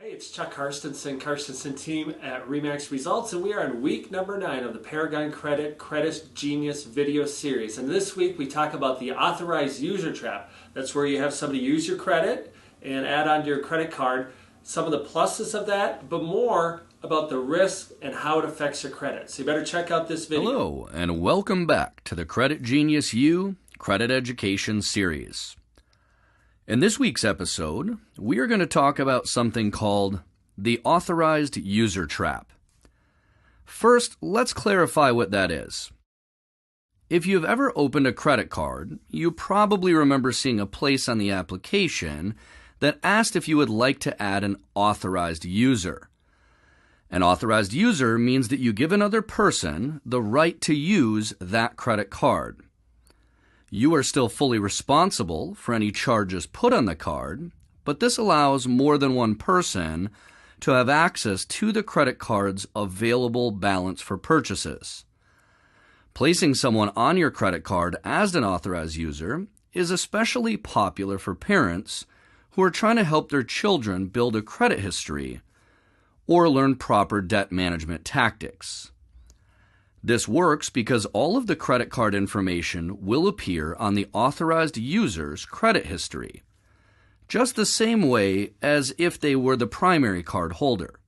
Hey, it's Chuck Carstensen team at Remax Results, and we are on week number 9 of the Paragon Credit Genius video series. And this week we talk about the authorized user trap. That's where you have somebody use your credit and add onto your credit card. Some of the pluses of that, but more about the risk and how it affects your credit. So you better check out this video. Hello, and welcome back to the Credit Genius U Credit Education series. In this week's episode, we are going to talk about something called the authorized user trap. First, let's clarify what that is. If you've ever opened a credit card, you probably remember seeing a place on the application that asked if you would like to add an authorized user. An authorized user means that you give another person the right to use that credit card. You are still fully responsible for any charges put on the card, but this allows more than one person to have access to the credit card's available balance for purchases. Placing someone on your credit card as an authorized user is especially popular for parents who are trying to help their children build a credit history or learn proper debt management tactics. This works because all of the credit card information will appear on the authorized user's credit history, just the same way as if they were the primary card holder.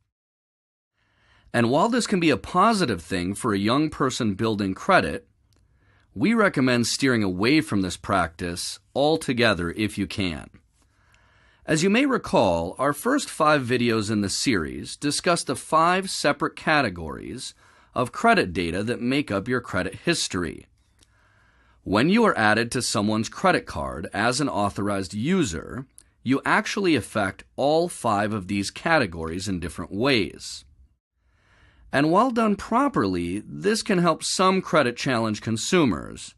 And while this can be a positive thing for a young person building credit, we recommend steering away from this practice altogether if you can. As you may recall, our first 5 videos in the series discuss the 5 separate categories of credit data that make up your credit history. When you are added to someone's credit card as an authorized user, you actually affect all 5 of these categories in different ways. And while done properly, this can help some credit-challenged consumers.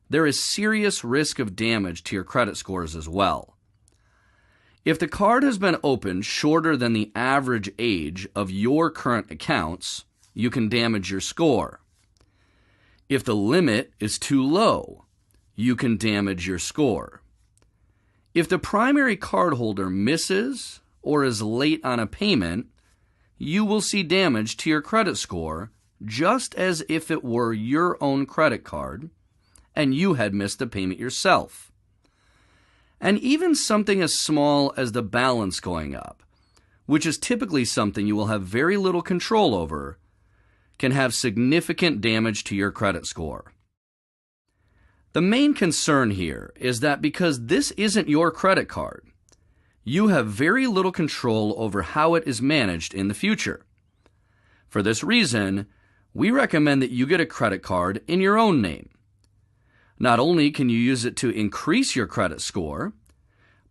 There is serious risk of damage to your credit scores as well. If the card has been opened shorter than the average age of your current accounts, you can damage your score. If the limit is too low, you can damage your score. If the primary cardholder misses or is late on a payment, you will see damage to your credit score just as if it were your own credit card and you had missed the payment yourself. And even something as small as the balance going up, which is typically something you will have very little control over, can have significant damage to your credit score. The main concern here is that because this isn't your credit card, you have very little control over how it is managed in the future. For this reason, we recommend that you get a credit card in your own name. Not only can you use it to increase your credit score,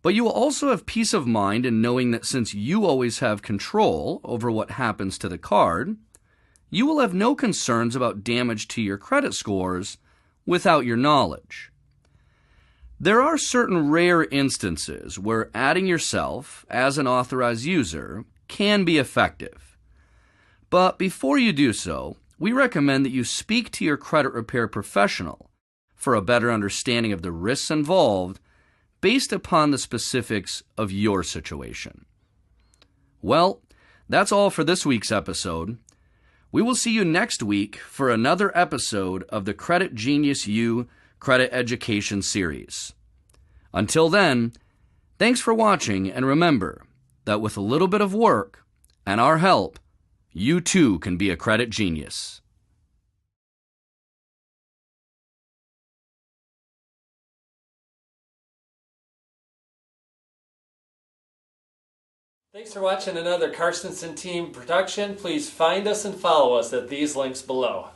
but you will also have peace of mind in knowing that since you always have control over what happens to the card, you will have no concerns about damage to your credit scores without your knowledge. There are certain rare instances where adding yourself as an authorized user can be effective. But before you do so, we recommend that you speak to your credit repair professional for a better understanding of the risks involved based upon the specifics of your situation. Well, that's all for this week's episode. We will see you next week for another episode of the Credit Genius U Credit Education series. Until then, thanks for watching, and remember that with a little bit of work and our help, you too can be a credit genius. Thanks for watching another Carstensen team production. Please find us and follow us at these links below.